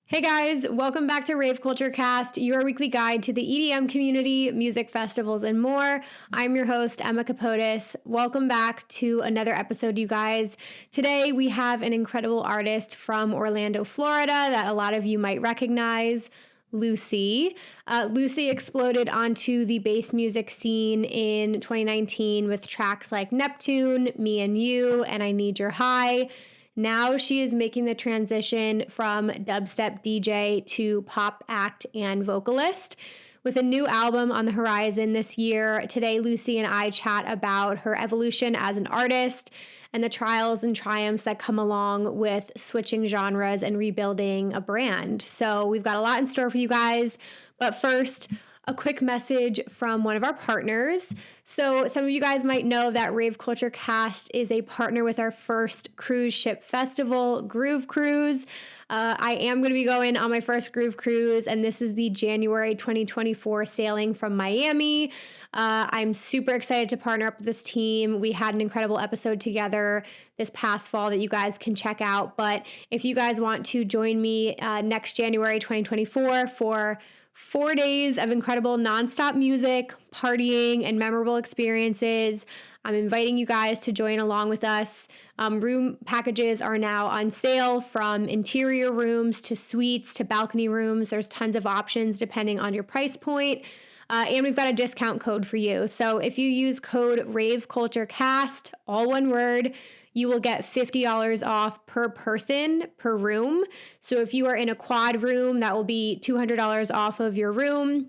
Hey guys, welcome back to Rave Culture Cast, your weekly guide to the EDM community, music festivals, and more. I'm your host, Emma Capotis. Welcome back to another episode, you guys. Today we have an incredible artist from Orlando, Florida that a lot of you might recognize, Luci. Luci exploded onto the bass music scene in 2019 with tracks like Neptune, Me and You, and I Need Your High. Now she is making the transition from dubstep DJ to pop act and vocalist. With a new album on the horizon this year, today Luci and I chat about her evolution as an artist and the trials and triumphs that come along with switching genres and rebuilding a brand. So we've got a lot in store for you guys. But first, a quick message from one of our partners. So some of you guys might know that Rave Culture Cast is a partner with our first cruise ship festival, Groove Cruise. I am going to be going on my first Groove Cruise, and this is the January 2024 sailing from Miami. I'm super excited to partner up with this team. We had an incredible episode together this past fall that you guys can check out. But if you guys want to join me next January 2024 for 4 days of incredible nonstop music, partying, and memorable experiences, I'm inviting you guys to join along with us. Room packages are now on sale, from interior rooms to suites to balcony rooms. There's tons of options depending on your price point. And we've got a discount code for you. So if you use code RAVECULTURECAST, all one word, you will get $50 off per person per room. So if you are in a quad room, that will be $200 off of your room.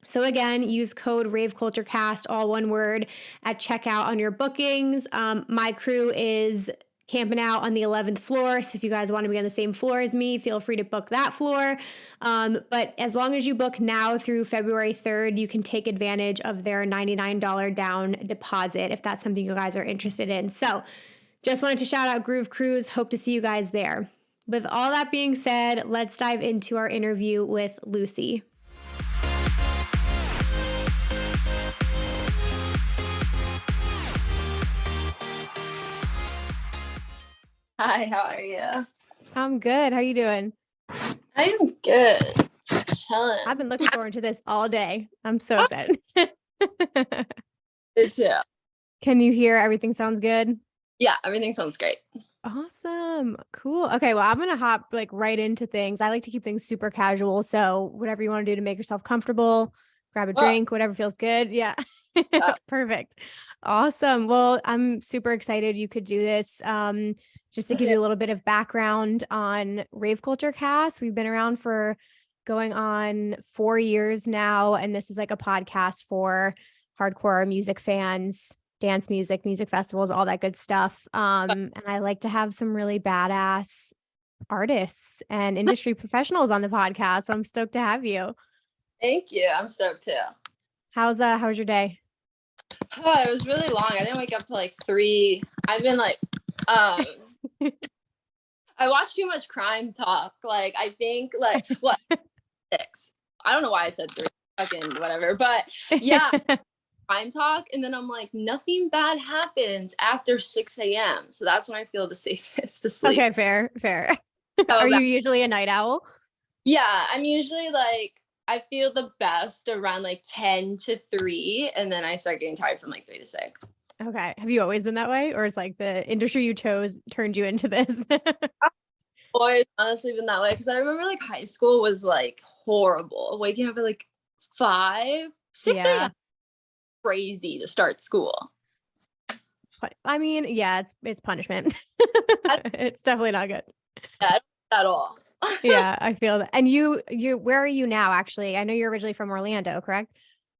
So again, use code RAVECULTURECAST, all one word, at checkout on your bookings. My crew is camping out on the 11th floor. So if you guys want to be on the same floor as me, feel free to book that floor. But as long as you book now through February 3rd, you can take advantage of their $99 down deposit if that's something you guys are interested in. So just wanted to shout out Groove Cruise. Hope to see you guys there. With all that being said, let's dive into our interview with Luci. Hi, how are you? I'm good. How you doing? I am good. Chilling. I've been looking forward to this all day. I'm so excited. Me too. Can you hear everything sounds good? Yeah, everything sounds great. Awesome. Cool. Okay, well, I'm going to hop right into things. I like to keep things super casual, so whatever you want to do to make yourself comfortable, grab a drink, whatever feels good. Yeah. Perfect. Awesome. Well, I'm super excited you could do this. Just to give you a little bit of background on Rave Culture Cast, we've been around for going on 4 years now, and this is like a podcast for hardcore music fans, dance music, music festivals, all that good stuff. And I like to have some really badass artists and industry professionals on the podcast. So I'm stoked to have you. Thank you. I'm stoked too. How's your day? Oh, it was really long. I didn't wake up till like 3. I've been like, I watch too much crime talk. Like, I think like what 6. I don't know why I said 3. Fucking whatever. But yeah, crime talk, and then I'm like, nothing bad happens after 6 a.m. So that's when I feel the safest to sleep. Okay, fair. So Are you usually a night owl? Yeah, I'm usually like, I feel the best around like 10 to 3, and then I start getting tired from like 3 to 6. Okay. Have you always been that way, or is like the industry you chose turned you into this? I've always honestly been that way, because I remember like high school was like horrible. Waking up at like 5, 6 a.m. Crazy to start school. I mean, yeah, it's punishment. It's definitely not good. Yeah, at all. Yeah, I feel that. And you, where are you now? Actually, I know you're originally from Orlando, correct?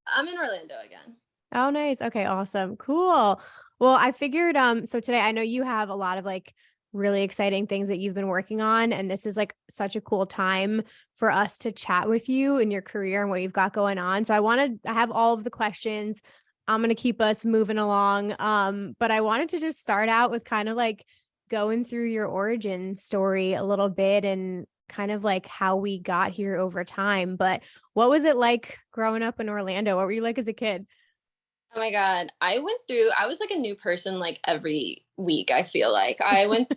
I'm in Orlando again. Oh, nice. Okay, awesome. Cool. Well, I figured, so today I know you have a lot of like really exciting things that you've been working on, and this is like such a cool time for us to chat with you in your career and what you've got going on. So I have all of the questions. I'm going to keep us moving along. But I wanted to just start out with kind of like going through your origin story a little bit and kind of like how we got here over time. But what was it like growing up in Orlando? What were you like as a kid? Oh my God. I was like a new person like every week, I feel like. I went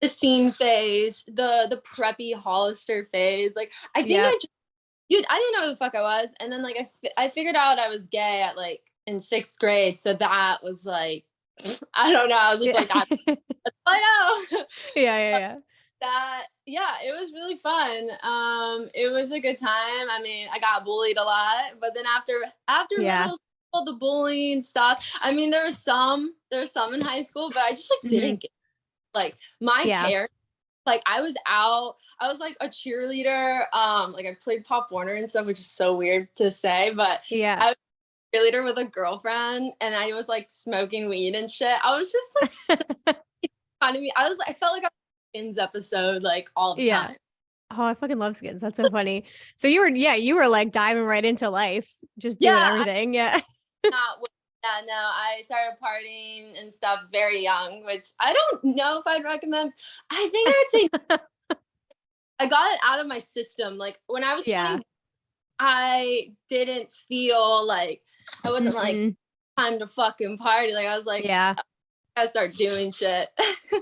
the scene phase, the preppy Hollister phase. Like, I think Yeah. I didn't know who the fuck I was, and then like I figured out I was gay at like in 6th grade, so that was like, I don't know, I was just Yeah. like, that's I know. Yeah, yeah, That yeah, it was really fun. It was a good time. I mean, I got bullied a lot, but then after yeah. middle school, the bullying stuff. I mean, there was some in high school, but I just like Hmm. didn't get like my Yeah. parents. Like I was like a cheerleader. Like I played Pop Warner and stuff, which is so weird to say, but Yeah. I was a cheerleader with a girlfriend, and I was like smoking weed and shit. I was just like so fun to me. I felt like I was in Skins episode like all the Yeah. time. Oh, I fucking love Skins. That's so funny. So you were like diving right into life, just doing Yeah, everything. Yeah. not yeah, no, I started partying and stuff very young, which I don't know if I'd recommend. I think I would say I got it out of my system. Like when I was Yeah. 20, I didn't feel like I wasn't like Mm-mm. time to fucking party. Like I was like, Yeah. I gotta start doing shit.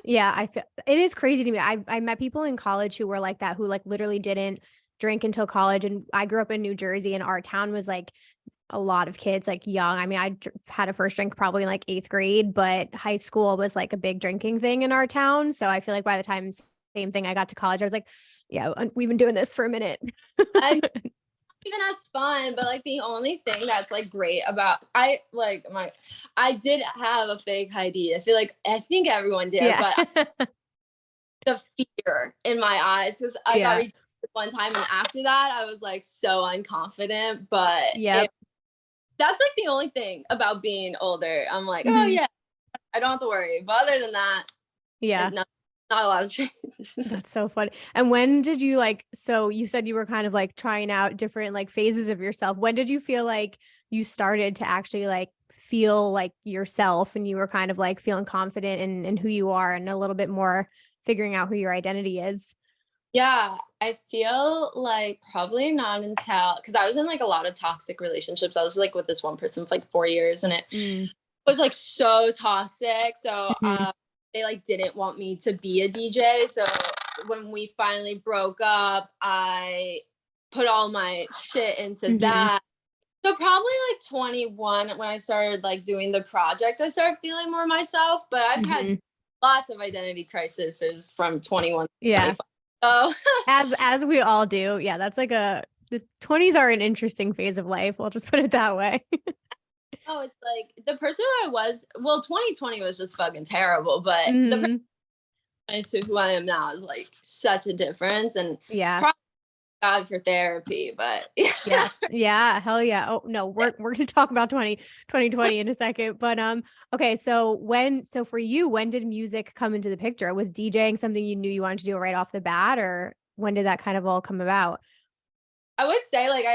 Yeah. I feel it is crazy to me. I met people in college who were like that, who like literally didn't drink until college. And I grew up in New Jersey, and our town was like a lot of kids like young. I mean, had a first drink probably in like 8th grade, but high school was like a big drinking thing in our town. So I feel like by the time same thing I got to college, I was like, yeah, we've been doing this for a minute. I'm even as fun, but like the only thing that's like great about I did have a fake ID. I think everyone did, Yeah. but the fear in my eyes because I got Yeah. rejected one time, and after that I was like so unconfident. But Yep. that's like the only thing about being older. I'm like, oh Hmm. yeah, I don't have to worry. But other than that, Yeah. not a lot of change. That's so funny. And when did you like, so you said you were kind of like trying out different like phases of yourself. When did you feel like you started to actually like feel like yourself, and you were kind of like feeling confident in who you are, and a little bit more figuring out who your identity is? Yeah, I feel like probably not until because I was in like a lot of toxic relationships. I was like with this one person for like 4 years, and it Mm. was like so toxic. So Hmm. they like didn't want me to be a DJ. So when we finally broke up, I put all my shit into Hmm. that. So probably like 21 when I started like doing the project, I started feeling more myself. But I've had Hmm. lots of identity crises from 21 to Yeah. 25. So As we all do. Yeah. That's like the 20s are an interesting phase of life. We'll just put it that way. oh, it's like the person I was. Well, 2020 was just fucking terrible, but the person Hmm. to who I am now is like such a difference, and Yeah. probably God for therapy. But yeah, Yes. Yeah. Hell yeah. Oh no, we're gonna talk about 2020 in a second. But okay, so for you, when did music come into the picture? Was DJing something you knew you wanted to do right off the bat, or when did that kind of all come about? I would say like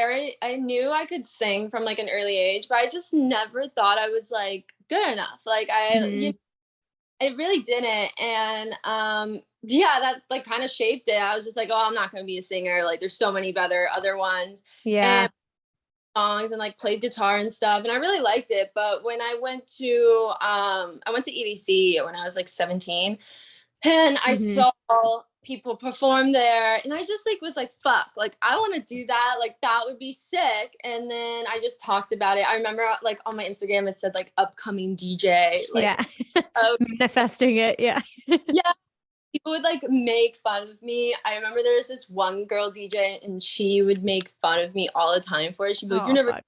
I knew I could sing from like an early age, but I just never thought I was like good enough. Like Hmm. I really didn't, and yeah, that like kind of shaped it. I was just like, oh, I'm not gonna be a singer. Like, there's so many better other ones, Yeah. and songs and like played guitar and stuff, and I really liked it. But when I went to EDC when I was like 17, and I Hmm. saw people perform there, and I just like was like, fuck, like I want to do that. Like that would be sick. And then I just talked about it. I remember like on my Instagram it said like upcoming DJ. Like, Yeah. oh Manifesting it. Yeah. yeah, people would like make fun of me. I remember there was this one girl DJ, and she would make fun of me all the time for it. She'd be like, Oh "You're never fuck.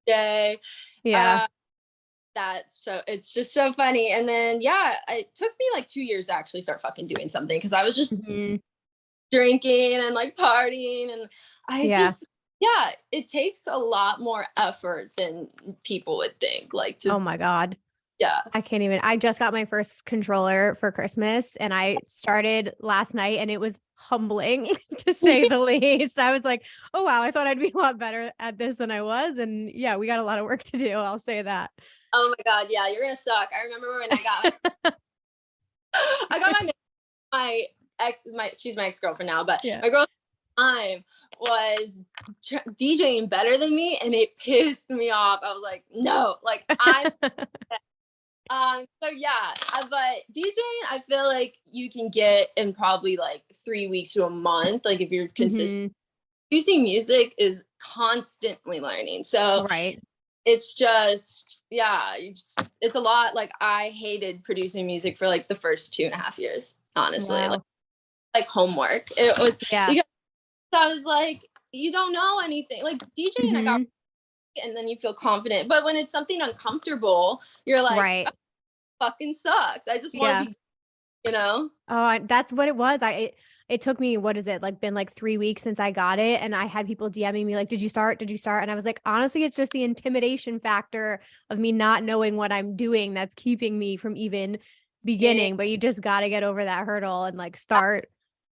DJ." Yeah. Uh, that's so it's just so funny. And then yeah, it took me like 2 years to actually start fucking doing something because I was just Hmm. drinking and like partying, and I Yeah. just yeah, it takes a lot more effort than people would think. Like to Oh my God. yeah. I can't even. I just got my first controller for Christmas, and I started last night, and it was humbling to say the least. I was like, oh wow, I thought I'd be a lot better at this than I was. And yeah, we got a lot of work to do. I'll say that. Oh my god, yeah, you're gonna suck. I remember when I got my she's my ex-girlfriend now, but Yeah. my girl at the time was DJing better than me, and it pissed me off. I was like, no, like So yeah, but DJing, I feel like you can get in probably like 3 weeks to a month. Like if you're consistent, producing music is constantly learning. So Right. it's just, yeah, it's a lot. Like I hated producing music for like the first 2.5 years, honestly, Wow. like homework. It was Yeah. because I was like, you don't know anything. Like DJing, I got, and then you feel confident. But when it's something uncomfortable, you're like, Right. fucking sucks. I just want to Yeah. be, you know? Oh, that's what it was. It took me, what is it, like been like 3 weeks since I got it. And I had people DMing me like, did you start? Did you start? And I was like, honestly, it's just the intimidation factor of me not knowing what I'm doing that's keeping me from even beginning. But you just got to get over that hurdle and like start.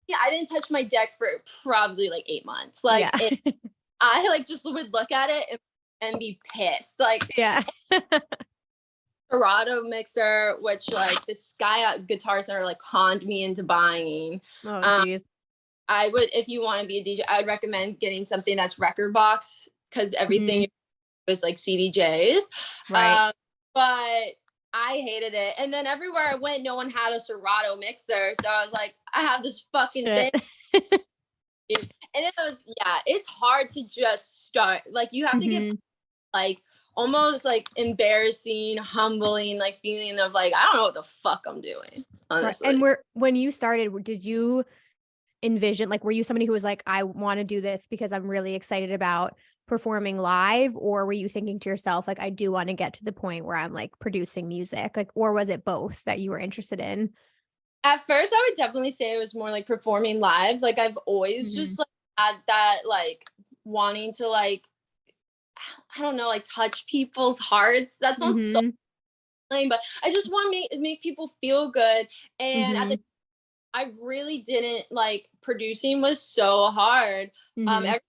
Yeah, I didn't touch my deck for probably like 8 months. Yeah. I like just would look at it and be pissed. Like Yeah. Serato mixer, which like this guy at Guitar Center like conned me into buying. Oh, geez. I would, if you want to be a DJ, I would recommend getting something that's record box because everything is like CDJs. Right. But I hated it. And then everywhere I went, no one had a Serato mixer. So I was like, I have this fucking thing. Shit. And it was, yeah, it's hard to just start. Like you have to get like almost like embarrassing, humbling, like feeling of like, I don't know what the fuck I'm doing, honestly. And when you started, did you envision, like, were you somebody who was like, I want to do this because I'm really excited about performing live? Or were you thinking to yourself, like, I do want to get to the point where I'm like producing music? Like, or was it both that you were interested in? At first, I would definitely say it was more like performing live. Like I've always just like had that like wanting to like, I don't know, like touch people's hearts. That sounds so lame, but I just want to make people feel good. And at the I really didn't like producing was so hard. Every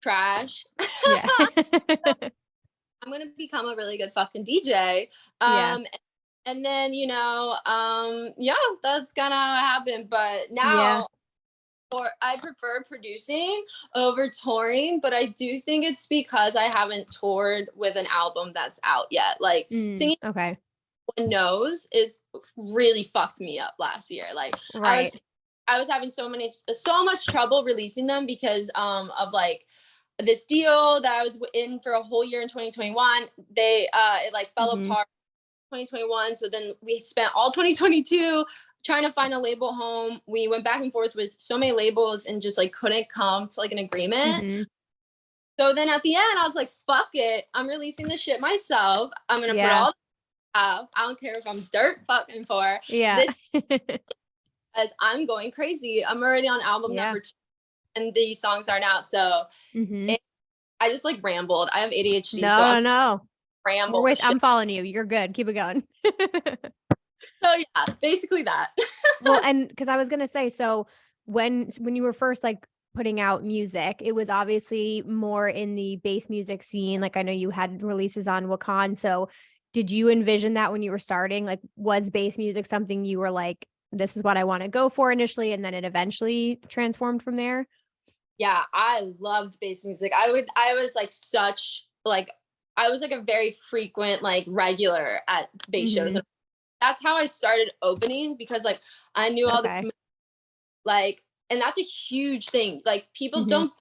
trash. Yeah. I'm gonna become a really good fucking DJ. Yeah. And then yeah, that's gonna happen. But Yeah. now, or I prefer producing over touring, but I do think it's because I haven't toured with an album that's out yet. Like singing Okay. one knows is really fucked me up last year. Like Right. I was having so much trouble releasing them because of like this deal that I was in for a whole year in 2021. It like fell apart 2021. So then we spent all 2022 trying to find a label home. We went back and forth with so many labels and just like couldn't come to like an agreement. So then at the end, I was like, fuck it. I'm releasing this shit myself. I'm going to put all out. I don't care if I'm dirt fucking poor. Yeah. As I'm going crazy. I'm already on album number 2 and these songs aren't out. So I just like rambled. I have ADHD. No. Ramble. I'm following you. You're good. Keep it going. So yeah, basically that. Well, and because I was gonna say, so when you were first like putting out music, it was obviously more in the bass music scene. Like I know you had releases on Wakan. So did you envision that when you were starting? Like, was bass music something you were like, this is what I want to go for initially, and then it eventually transformed from there? Yeah, I loved bass music. I was like a very frequent, like regular at bass shows. And that's how I started opening because like I knew all the like, and that's a huge thing. Like people don't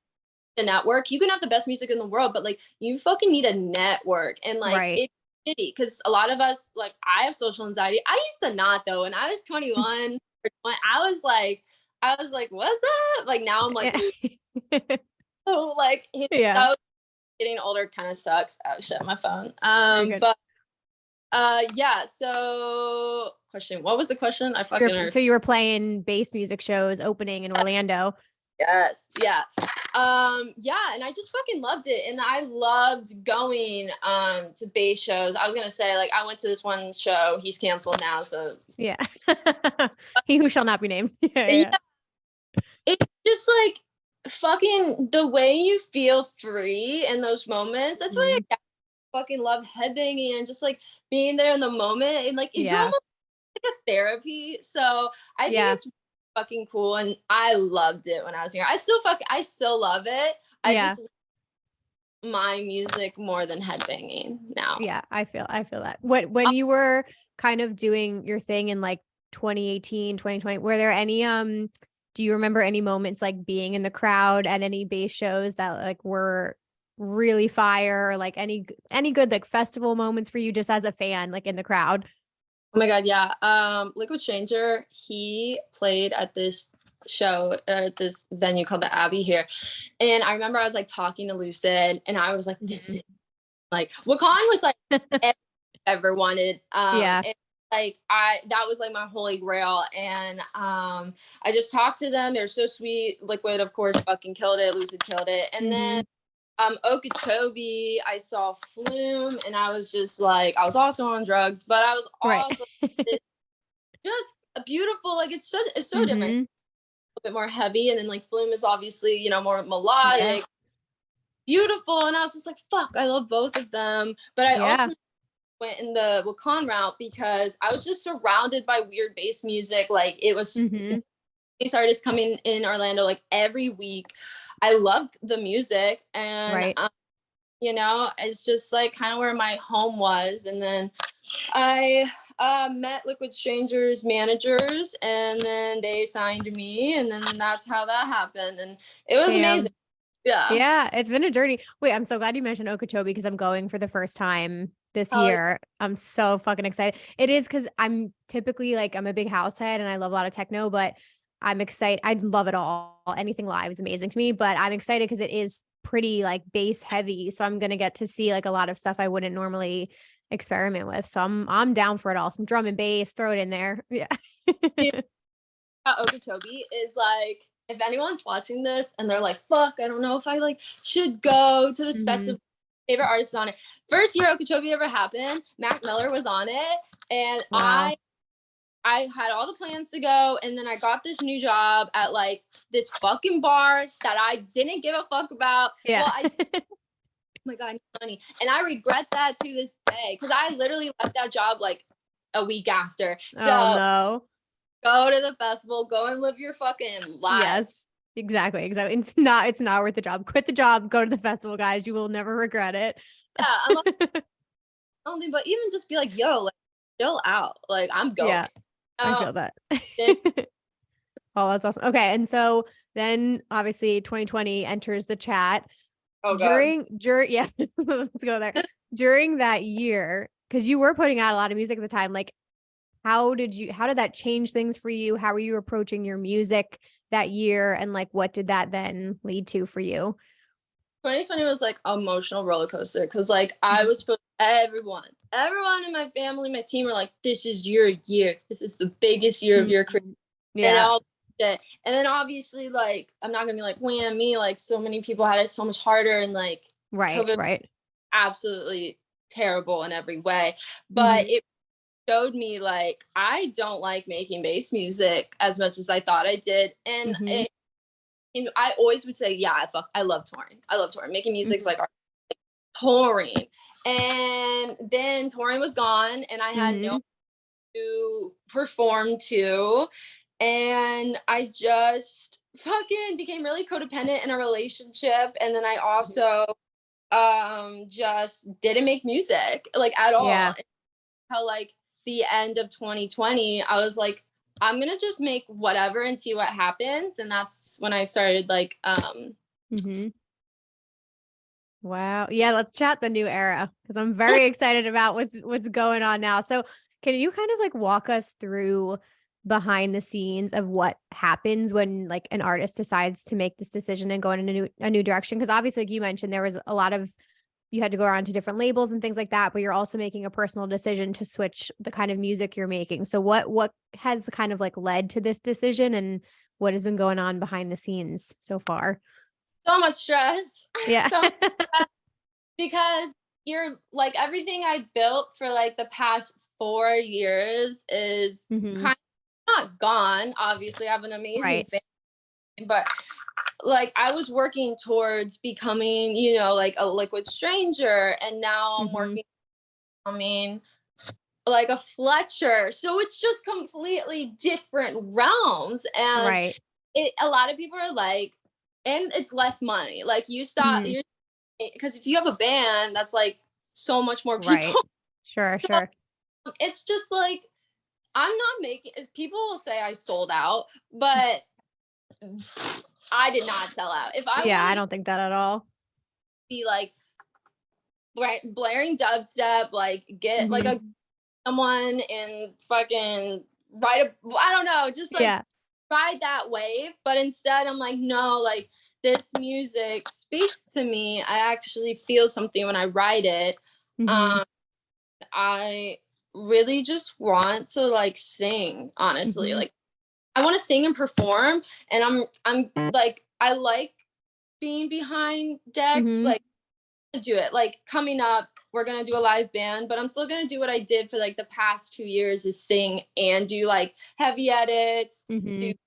the network. You can have the best music in the world, but like you fucking need a network. And like it's shitty because a lot of us, like I have social anxiety. I used to not though. When I was 21 or 20, I was like, what's up? Like now I'm like, oh, like so getting older kind of sucks. Oh shit, my phone. But yeah. So question. What was the question? I fucking. So you were playing bass music shows opening in Orlando. Yes. Yeah. Yeah, and I just fucking loved it. And I loved going to bass shows. I was gonna say, like, I went to this one show, he's canceled now, so yeah. He who shall not be named. Yeah. It's just like fucking the way you feel free in those moments. That's why I fucking love headbanging and just like being there in the moment. And like it's almost like a therapy. So I think it's fucking cool, and I loved it when I was here. I still love it. I just my music more than headbanging now. Yeah, I feel that. When you were kind of doing your thing in like 2018, 2020, were there any do you remember any moments like being in the crowd at any bass shows that like were really fire, or like any good like festival moments for you just as a fan, like in the crowd? Oh my God, yeah. Liquid Stranger, he played at this show at this venue called the Abbey here. And I remember I was like talking to Lucid and I was like, this is like Wakan was like ever wanted. Yeah. And, like that was like my holy grail. And I just talked to them. They're so sweet. Liquid, of course, fucking killed it. Lucid killed it. And then Okeechobee, I saw Flume, and I was just like, I was also on drugs, but I was also just beautiful. Like it's so different, a little bit more heavy, and then like Flume is obviously, you know, more melodic, beautiful, and I was just like, fuck, I love both of them. But I ultimately went in the Wakan route because I was just surrounded by weird bass music. Like it was bass artists coming in Orlando like every week. I loved the music, and you know, it's just like kind of where my home was. And then I met Liquid Stranger's managers, and then they signed me, and then that's how that happened, and it was amazing. Yeah, it's been a journey. Wait, I'm so glad you mentioned Okeechobee because I'm going for the first time this year. I'm so fucking excited. It is because I'm typically like, I'm a big house head and I love a lot of techno, but I'm excited. I love it all. Anything live is amazing to me, but I'm excited because it is pretty like bass heavy. So I'm going to get to see like a lot of stuff I wouldn't normally experiment with. So I'm down for it all. Some drum and bass, throw it in there. Yeah. Okeechobee is like, if anyone's watching this and they're like, fuck, I don't know if I like should go to this festival, favorite artist on it. First year Okeechobee ever happened, Mac Miller was on it, and I had all the plans to go, and then I got this new job at like this fucking bar that I didn't give a fuck about. Well, oh my God, money. And I regret that to this day because I literally left that job like a week after. So no. Go to the festival, go and live your fucking life. Yes, exactly. It's not worth the job. Quit the job, go to the festival, guys. You will never regret it. Yeah, I'm like, only, but even just be like, yo, like, chill out. Like, I'm going. Yeah, I feel that. Oh, that's awesome. Okay, and so then obviously 2020 enters the chat. Oh, during yeah, let's go there. During that year, because you were putting out a lot of music at the time, like how did that change things for you? How were you approaching your music that year? And like, what did that then lead to for you? 2020 was like an emotional roller coaster because like I was supposed everyone in my family, my team were like, this is your year. This is the biggest year of your career. Yeah. And all shit. And then obviously like, I'm not gonna be like, wham me, like so many people had it so much harder and like COVID absolutely terrible in every way. But it showed me like I don't like making bass music as much as I thought I did. And I always would say, yeah, I love touring. I love touring. Making music's like touring. And then touring was gone and I had no to perform to. And I just fucking became really codependent in a relationship. And then I also just didn't make music like at all. Yeah. Until like the end of 2020, I was like, I'm gonna just make whatever and see what happens. And that's when I started like Wow. Yeah, let's chat the new era because I'm very excited about what's going on now. So can you kind of like walk us through behind the scenes of what happens when like an artist decides to make this decision and go in a new direction? Because obviously, like you mentioned, there was a lot of, you had to go around to different labels and things like that, but you're also making a personal decision to switch the kind of music you're making. So what has kind of like led to this decision and what has been going on behind the scenes so far? So much stress. Yeah. Because you're like everything I built for like the past 4 years is kind of not gone. Obviously, I have an amazing family, but like I was working towards becoming, you know, like a Liquid Stranger, and now I'm working like a Fletcher. So it's just completely different realms. And a lot of people are like, and it's less money. Like you stop, you're because if you have a band, that's like so much more Right. people. Sure, So sure. it's just like I'm not making. People will say I sold out, but I did not sell out. If I Yeah, wanted I to don't think that at all. be like blaring dubstep, like get like a Mhm. someone and fucking write a, I don't know, just like Yeah. ride that wave. But instead, I'm like, no, like this music speaks to me. I actually feel something when I write it. Mhm. Um, I really just want to like sing, honestly. Mhm. Like I want to sing and perform, and I'm like I like being behind decks, Mhm. like do it. Like coming up, we're gonna do a live band, but I'm still gonna do what I did for like the past 2 years is sing and do like heavy edits. Do Mhm.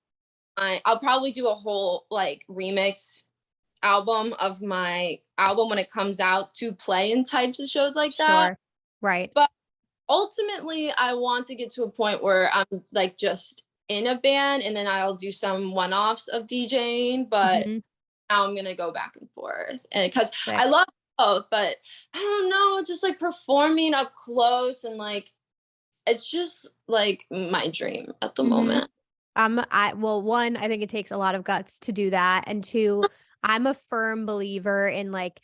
I'll probably do a whole like remix album of my album when it comes out to play in types of shows like that. Sure. Right. But ultimately, I want to get to a point where I'm like just in a band and then I'll do some one-offs of DJing, but Mhm. now I'm gonna go back and forth. And because I Sick. love both, but I don't know, just like performing up close and like it's just like my dream at the Mhm. moment. Well, one, I think it takes a lot of guts to do that. And two, I'm a firm believer in like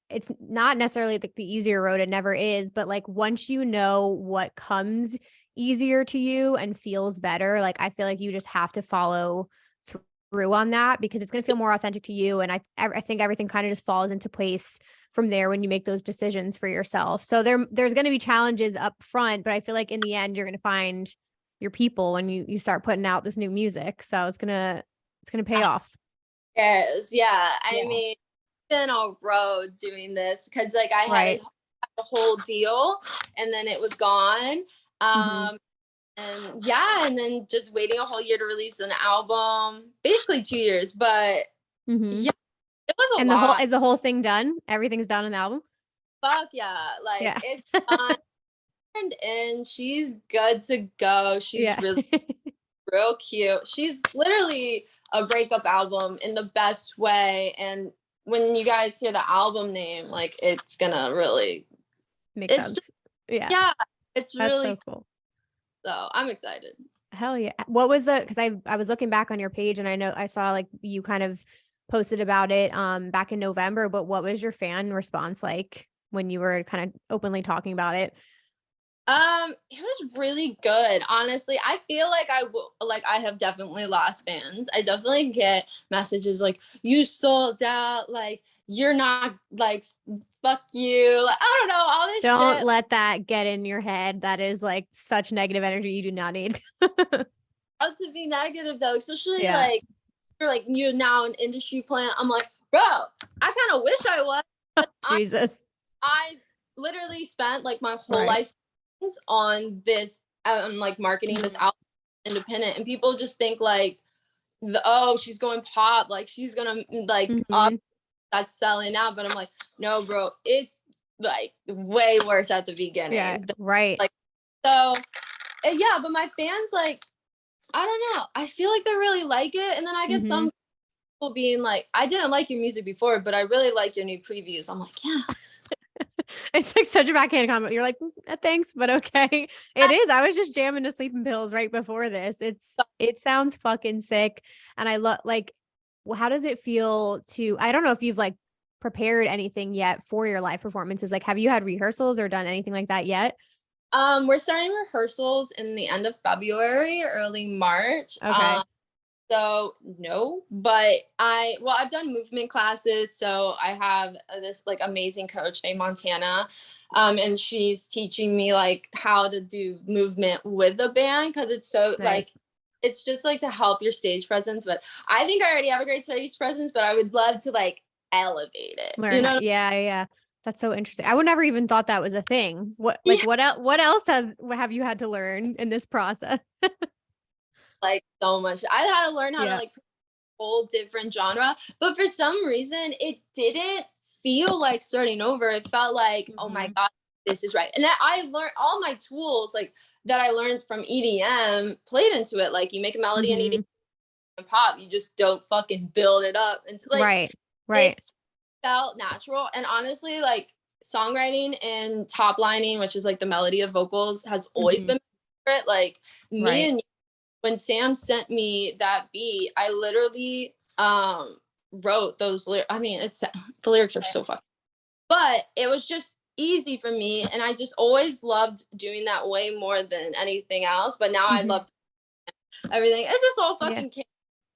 it's not necessarily like the easier road, it never is, but like once you know what comes easier to you and feels better, like I feel like you just have to follow through on that because it's going to feel more authentic to you. And I think everything kind of just falls into place from there when you make those decisions for yourself. So there's going to be challenges up front, but I feel like in the end you're going to find your people when you start putting out this new music. So it's gonna pay off. Yes, yeah. I Yeah. mean, been on road doing this because like I had Right. a whole deal and then it was gone. Hmm. Um, and yeah, and then just waiting a whole year to release an album, basically 2 years. But Hmm. yeah, it was a And lot. the whole thing done? Everything's done on the album? Fuck yeah, like Yeah. it's done and she's good to go. She's Yeah. really real cute. She's literally a breakup album in the best way. And when you guys hear the album name, like it's gonna really, Makes it's just sense. Yeah. yeah, it's That's really so cool. cool. So I'm excited. Hell yeah. What was the, because I was looking back on your page and I know I saw like you kind of posted about it back in November, but what was your fan response like when you were kind of openly talking about it? It was really good. Honestly, I feel like like I have definitely lost fans. I definitely get messages like you sold out, like you're not like fuck you. Like, I don't know, all this Don't shit. let that get in your head. That is like such negative energy you do not need. Out to be negative though, especially Yeah. like you're like you're now an industry plant. I'm like, bro, I kind of wish I was. But Jesus. I literally spent like my whole Right. life on this, like marketing this Mhm. album independent, and people just think like, oh, she's going pop, like she's gonna like up Mhm. that's selling out. But I'm like, no, bro, it's like way worse at the Yeah. beginning. Right. Like so, yeah. But my fans like, I don't know. I feel like they really like it, and then I get Mhm. some people being like, I didn't like your music before, but I really like your new previews. I'm like, yeah. It's like such a backhand comment. You're like, thanks, but okay. It is. I was just jamming to sleeping pills right before this. It sounds fucking sick. And I love like, how does it feel to, I don't know if you've like prepared anything yet for your live performances. Like, have you had rehearsals or done anything like that yet? We're starting rehearsals in the end of February, early March. Okay. So no, but I've done movement classes. So I have this like amazing coach named Montana, and she's teaching me like how to do movement with the band because it's so like Nice. it's just like to help your stage presence. But I think I already have a great stage presence, but I would love to like elevate it. Learn You how. know? Yeah. Yeah. That's so interesting. I would never even thought that was a thing. Yeah, What else have you had to learn in this process? like so much. I had to learn how to Yeah. like whole different genre, but for some reason it didn't feel like starting over. It felt like, oh my Mhm. god, this is right. And I learned all my tools like that I learned from EDM played into it. Like you make a melody in EDM Mhm. and pop, you just don't fucking build it up. And like Right. it Right. felt natural. And honestly, like songwriting and top lining, which is like the melody of vocals, has always been my favorite. Like me Right. and when Sam sent me that beat, I literally wrote those lyrics. I mean, it's the lyrics are so fucking, but it was just easy for me, and I just always loved doing that way more than anything else. But now I love everything. It's just all Yeah. fucking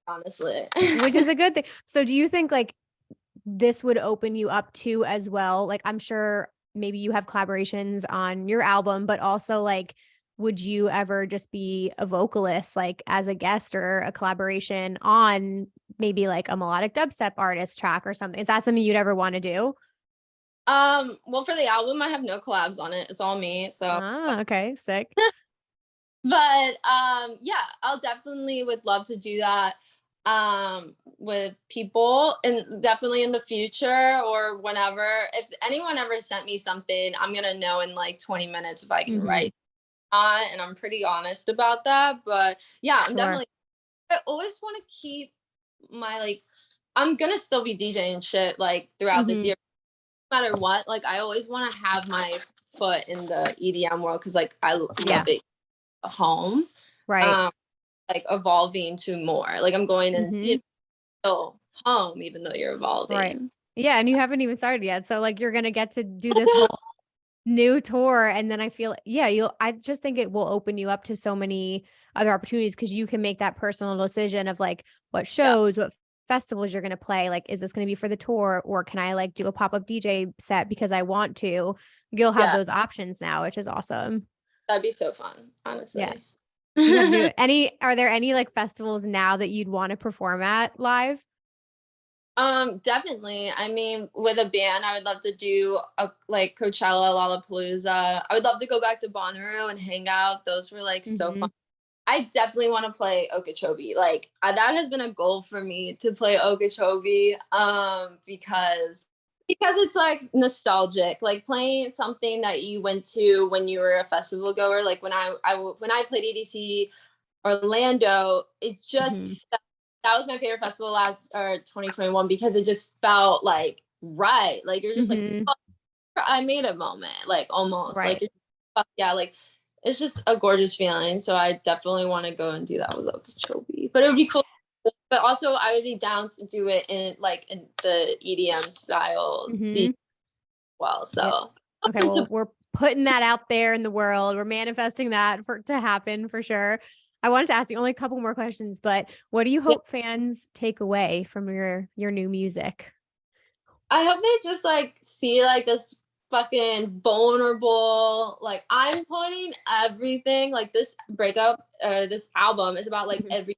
honestly. Which is a good thing. So do you think like this would open you up to as well? Like, I'm sure maybe you have collaborations on your album, but also like, would you ever just be a vocalist, like as a guest or a collaboration on maybe like a melodic dubstep artist track or something? Is that something you'd ever want to do? Well, for the album, I have no collabs on it. It's all me. So, Ah, okay. Sick. but yeah, I'll definitely would love to do that with people, and definitely in the future or whenever. If anyone ever sent me something, I'm gonna know in like 20 minutes if I can write on, and I'm pretty honest about that. But yeah, I'm Sure. definitely. I always want to keep my like. I'm gonna still be DJing shit like throughout this year, no matter what. Like I always want to have my foot in the EDM world because like I love it home. Right. Like evolving to more. Like I'm going and you know, home even though you're evolving. Right. Yeah. And you haven't even started yet. So like you're gonna get to do this whole new tour. And then I feel, yeah, I just think it will open you up to so many other opportunities because you can make that personal decision of like what shows, what festivals you're going to play. Like, is this going to be for the tour or can I like do a pop-up DJ set because I want to? You'll have those options now, which is awesome. That'd be so fun, honestly. Yeah. You have to do are there any like festivals now that you'd want to perform at live? Definitely. I mean, with a band, I would love to do a like Coachella, Lollapalooza. I would love to go back to Bonnaroo and hang out. Those were like so fun. I definitely want to play Okeechobee. Like that has been a goal for me to play Okeechobee. Because it's like nostalgic, like playing something that you went to when you were a festival goer. Like when I played EDC Orlando, it just that was my favorite festival last or 2021 because it just felt like right. Like you're just like, oh, I made a moment, like almost like yeah, like it's just a gorgeous feeling. So I definitely want to go and do that with Okeechobee. But it would be cool. But also I would be down to do it in the EDM style well. So okay, well, we're putting that out there in the world. We're manifesting that to happen for sure. I wanted to ask you only a couple more questions, but what do you hope fans take away from your new music? I hope they just like see like this fucking vulnerable, like I'm putting everything, like this breakup, this album is about like everything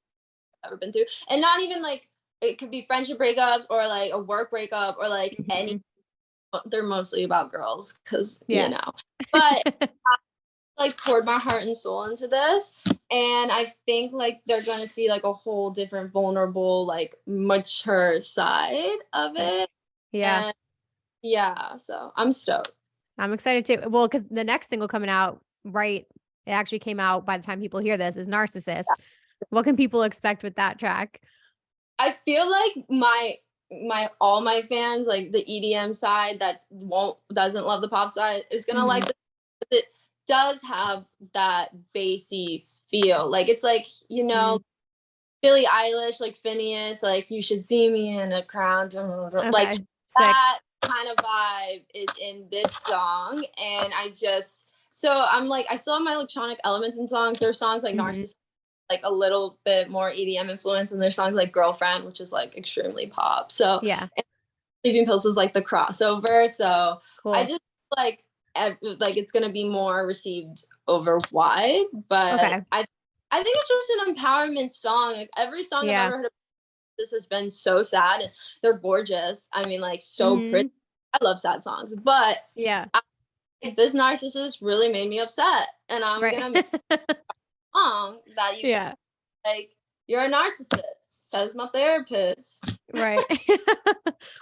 I've ever been through. And not even like it could be friendship breakups or like a work breakup or like any, they're mostly about girls because you know. But like poured my heart and soul into this, and I think like they're gonna see like a whole different vulnerable, like mature side of it. And yeah, so I'm stoked. I'm excited too. Well, because the next single coming out, right? It actually came out by the time people hear this is Narcissist. What can people expect with that track? I feel like all my fans, like the EDM side that doesn't love the pop side, is gonna like it. Does have that bassy feel. Like it's like, you know, Billie Eilish, like Phineas, like you should see me in a crown. Like that kind of vibe is in this song. And I'm like, I still have my electronic elements in songs. There are songs like Narcissist, like a little bit more EDM influence, and there's songs like Girlfriend, which is like extremely pop. So yeah, and Sleeping Pills was like the crossover. So I just like it's gonna be more received over wide, but I think it's just an empowerment song. Like every song I've ever heard of this has been so sad, and they're gorgeous. I mean, like so pretty. I love sad songs, but this Narcissist really made me upset, and I'm gonna make a song that you like. You're a narcissist, says my therapist. Right.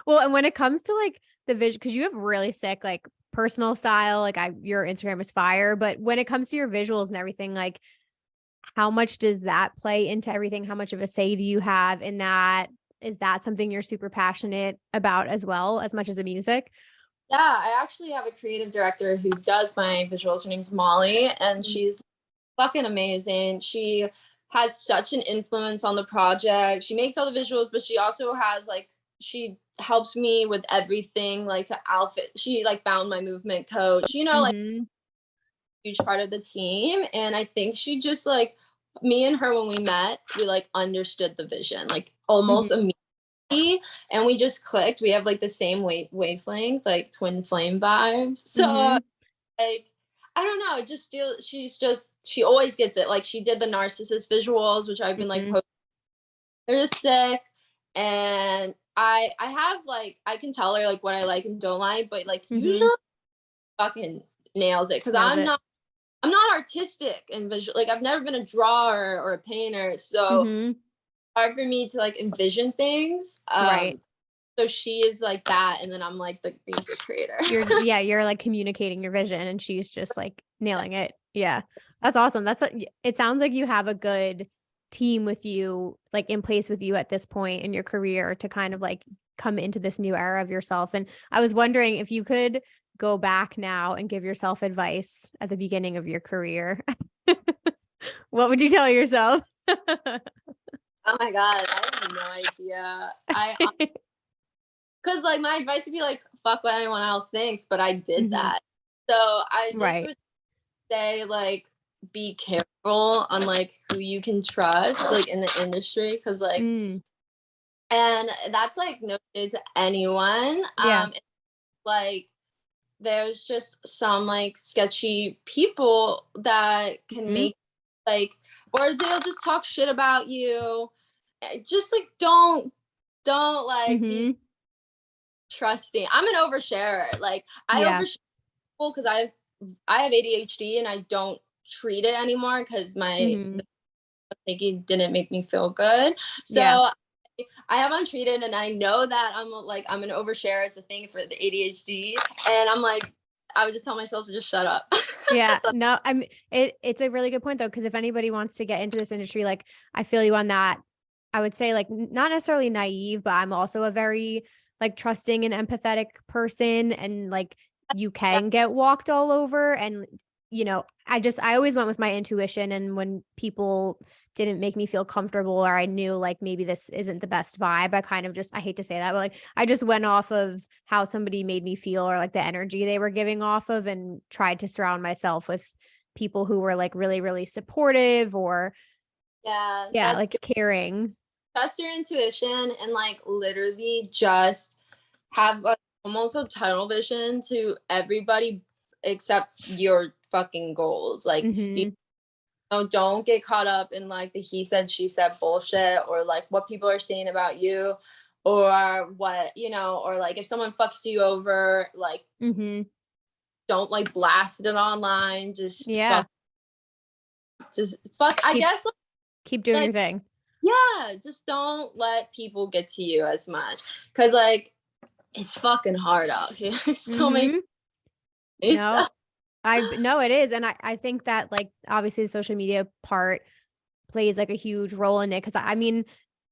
Well, and when it comes to like the vision, because you have really sick like personal style, like your Instagram is fire, but when it comes to your visuals and everything, like how much does that play into everything? How much of a say do you have in that? is that something you're super passionate about as well, as much as the music? Yeah, I actually have a creative director who does my visuals. Her name's Molly, and she's fucking amazing. She has such an influence on the project. She makes all the visuals, but she also has like, she helps me with everything, like to outfit. She like found my movement coach, you know, like Mm-hmm. huge part of the team. And I think she just like, me and her when we met, we like understood the vision like almost Mm-hmm. immediately, and we just clicked. We have like the same wavelength, like twin flame vibes. So Mm-hmm. like, I don't know, it just feels, she always gets it. Like she did the narcissist visuals, which I've been like Mm-hmm. they're just sick. And I have like, I can tell her like what I like and don't like, but like Mm-hmm. usually fucking nails it, because Nails it. I'm not artistic and visual. Like I've never been a drawer or a painter, so Mm-hmm. hard for me to like envision things. Right. So she is like that, and then I'm like the music creator. You're like communicating your vision and she's just like nailing it. Yeah. That's awesome. It sounds like you have a good team with you, like in place with you at this point in your career to kind of like come into this new era of yourself. And I was wondering if you could go back now and give yourself advice at the beginning of your career, what would you tell yourself? Oh my god, I have no idea. I Because like my advice would be like fuck what anyone else thinks, but I did Mhm. that. So I just Right. would say like be careful on like who you can trust like in the industry, because like, Mm. and that's like no shade to anyone. Yeah. Like there's just some like sketchy people that can Mhm. make like, or they'll just talk shit about you. Just like don't like be Mhm. trusting. I'm an oversharer. Like I Yeah. overshare because I have ADHD and I don't treat it anymore because my Mhm. thinking didn't make me feel good. Yeah. So I have untreated, and I know that I'm an overshare. It's a thing for the ADHD, and I'm like, I would just tell myself to just shut up. Yeah, So, no, it's a really good point though, because if anybody wants to get into this industry, like I feel you on that. I would say like not necessarily naive, but I'm also a very like trusting and empathetic person, and like you yeah, can get walked all over. And I always went with my intuition, and when people didn't make me feel comfortable, or I knew like maybe this isn't the best vibe, I kind of just, I hate to say that, but like I just went off of how somebody made me feel or like the energy they were giving off of, and tried to surround myself with people who were like really, really supportive or yeah, yeah, that's like good. caring. Trust your intuition and like literally just have like almost a tunnel vision to everybody except your fucking goals. Like you Hmm. know, don't get caught up in like the he said she said bullshit, or like what people are saying about you, or what, or like if someone fucks you over, like Hmm. don't like blast it online. Yeah. Just fuck, I Keep guess. keep doing Like your thing. yeah, just don't let people get to you as much, because like it's fucking hard out here. So many Hmm. things. No, I no, it is. And I think that like obviously the social media part plays like a huge role in it. Cause I mean,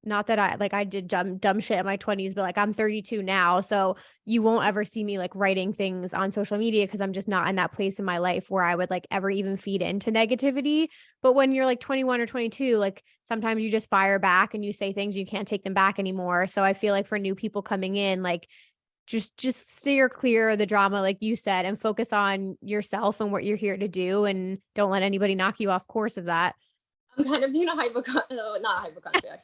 not that I did dumb shit in my 20s, but like I'm 32 now. So you won't ever see me like writing things on social media because I'm just not in that place in my life where I would like ever even feed into negativity. But when you're like 21 or 22, like sometimes you just fire back and you say things, you can't take them back anymore. So I feel like for new people coming in, like just steer clear of the drama, like you said, and focus on yourself and what you're here to do, and don't let anybody knock you off course of that. I'm kind of being a hypochondriac, no, not hypochondriac.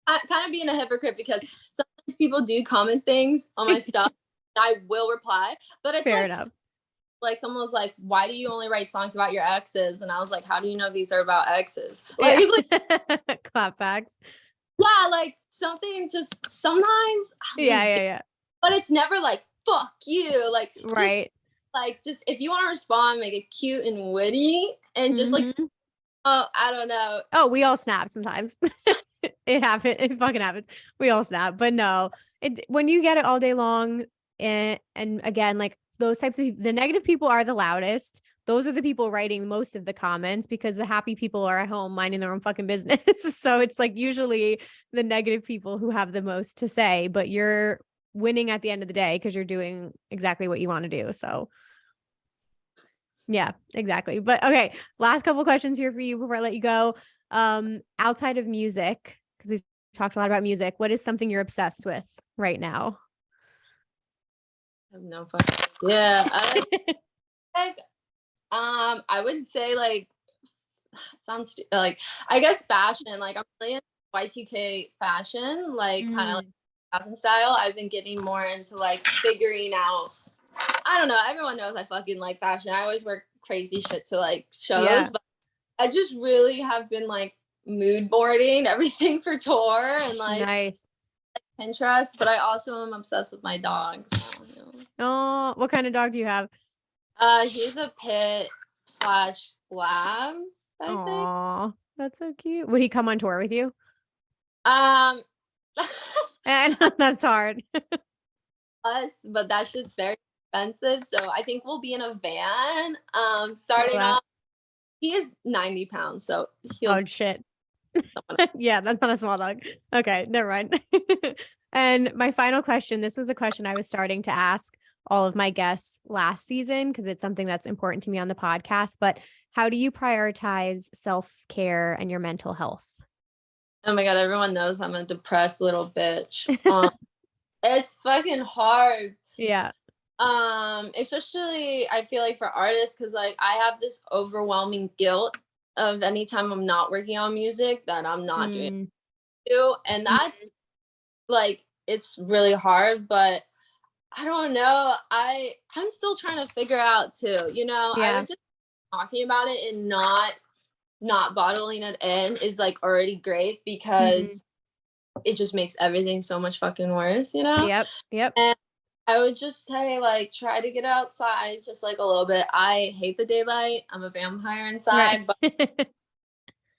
I'm kind of being a hypocrite because sometimes people do comment things on my stuff, and I will reply, but it's Fair enough. like someone was like, "Why do you only write songs about your exes?" And I was like, "How do you know these are about exes?" Like Yeah. it's like Clapbacks. yeah, like something just sometimes I'll Yeah, just yeah, yeah. but it's never like fuck you. Right. Like just if you want to respond, make it cute and witty, and just like Hmm. oh, I don't know. Oh, we all snap sometimes. It happens. It fucking happens. We all snap. But no, when you get it all day long, and again, like those types of the negative people are the loudest. those are the people writing most of the comments because the happy people are at home minding their own fucking business. So it's like usually the negative people who have the most to say, but you're winning at the end of the day because you're doing exactly what you want to do. So yeah, exactly. But okay, last couple questions here for you before I let you go. Outside of music, because we've talked a lot about music, what is something you're obsessed with right now? I have no fucking yeah. I would say like sounds like I guess fashion. Like I'm really into Y2K fashion, like kind of like fashion style. I've been getting more into like figuring out. I don't know. Everyone knows I fucking like fashion. I always wear crazy shit to like shows, but I just really have been like mood boarding everything for tour and like Nice. Pinterest. But I also am obsessed with my dogs. So, you know. Oh, what kind of dog do you have? He's a pit / lab, I think. Oh, that's so cute. Would he come on tour with you? Um, And that's hard. but that shit's very expensive. So I think we'll be in a van. Starting off, he is 90 pounds, so he'll. Oh shit. Yeah, that's not a small dog. Okay, never mind. And my final question, this was a question I was starting to ask all of my guests last season because it's something that's important to me on the podcast, but how do you prioritize self-care and your mental health? Oh my God, everyone knows I'm a depressed little bitch. It's fucking hard. Yeah. Especially I feel like for artists, because like I have this overwhelming guilt of anytime I'm not working on music that I'm not doing it. And that's like it's really hard, but I don't know. I'm still trying to figure out too, you know. I would just talking about it and not bottling it in is like already great because it just makes everything so much fucking worse, you know? Yep. And I would just say like try to get outside just like a little bit. I hate the daylight. I'm a vampire inside, but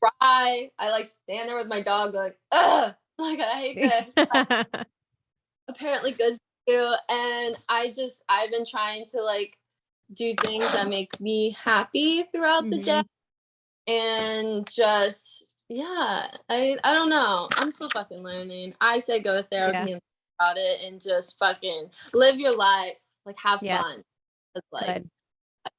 cry. I like stand there with my dog like, ugh, like I hate this. Apparently good for you. And I've been trying to like do things that make me happy throughout the day. And just I don't know. I'm still fucking learning. I say go to therapy and about it and just fucking live your life. Like have fun. It's like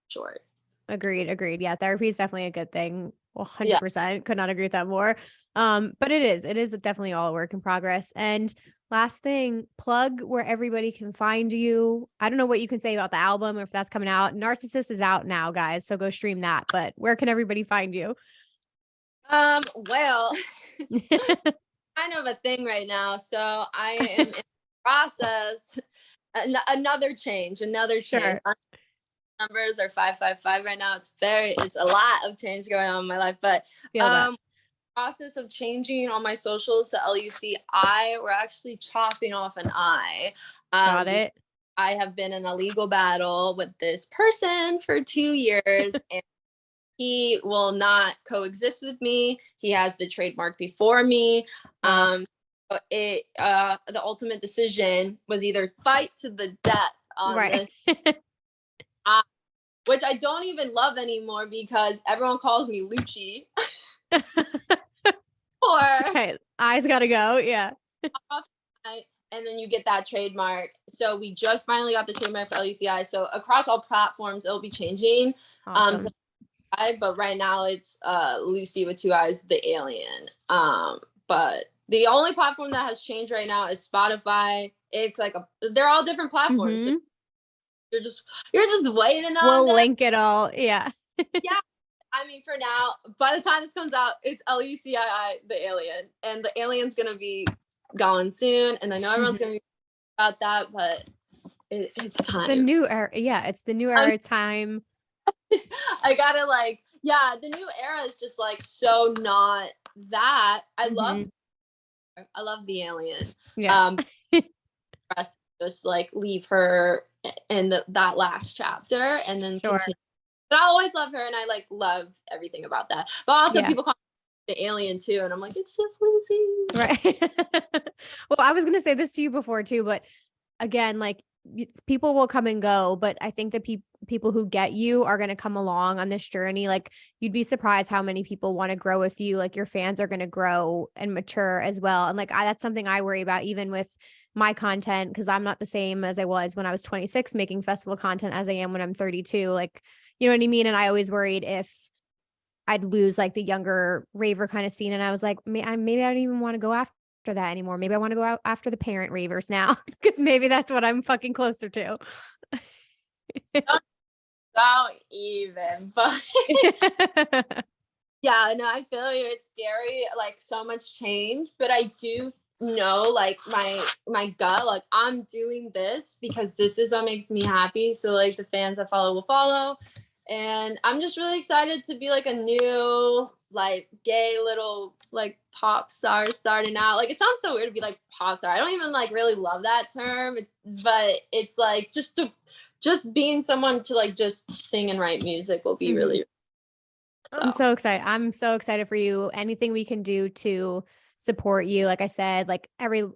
short. Agreed. Yeah, therapy is definitely a good thing. 100%. Could not agree with that more. But it is definitely all a work in progress. And last thing, plug where everybody can find you. I don't know what you can say about the album or if that's coming out. Narcissist is out now, guys, so go stream that. But where can everybody find you? Well, kind of a thing right now. So I am in the process. Another change. Numbers are 555 right now. It's a lot of change going on in my life, but process of changing all my socials to LUCI. We're actually chopping off an I. Got it. I have been in a legal battle with this person for 2 years and he will not coexist with me. He has the trademark before me. The ultimate decision was either fight to the death on this, which I don't even love anymore because everyone calls me Luci. Okay, eyes gotta go. Yeah. And then you get that trademark. So we just finally got the trademark for LUCI. So across all platforms, it'll be changing. Awesome. But right now it's Luci with 2 eyes, the alien. But the only platform that has changed right now is Spotify. It's like they're all different platforms. So you're just waiting on We'll link it all. Yeah. I mean, for now, by the time this comes out, it's LUCII, the alien. And the alien's going to be gone soon. And I know everyone's going to be about that, but it's time. It's the new era. Yeah, it's the new era time. I got to the new era is just like so not that. I love the alien. Yeah. Just like leave her in that last chapter and then continue. But I always love her and I like love everything about that. But also people call me the alien too. And I'm like, it's just Luci. Right. Well, I was going to say this to you before too, but again, like people will come and go, but I think the people who get you are going to come along on this journey. Like, you'd be surprised how many people want to grow with you. Like, your fans are going to grow and mature as well. And like, that's something I worry about even with my content, because I'm not the same as I was when I was 26 making festival content as I am when I'm 32. Like, you know what I mean? And I always worried if I'd lose like the younger raver kind of scene. And I was like, maybe I don't even want to go after that anymore. Maybe I want to go out after the parent ravers now, because maybe that's what I'm fucking closer to. Don't even, but yeah, no, I feel you. It's scary, like so much change, but I do know, like my gut, like I'm doing this because this is what makes me happy. So like the fans that follow will follow, and I'm just really excited to be like a new like gay little like pop star starting out. Like, it sounds so weird to be like pop star. I don't even like really love that term, but it's like just being someone to like just sing and write music will be really. I'm so excited. I'm so excited for you. Anything we can do to support you. Like I said, like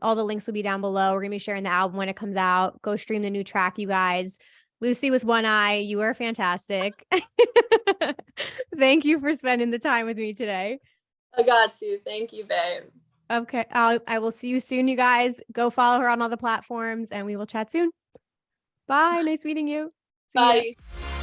all the links will be down below. We're going to be sharing the album when it comes out. Go stream the new track, you guys. Luci with One Eye, you are fantastic. Thank you for spending the time with me today. I got to. Thank you, babe. Okay. I will see you soon, you guys. Go follow her on all the platforms and we will chat soon. Bye. Nice meeting you. See Bye. ya.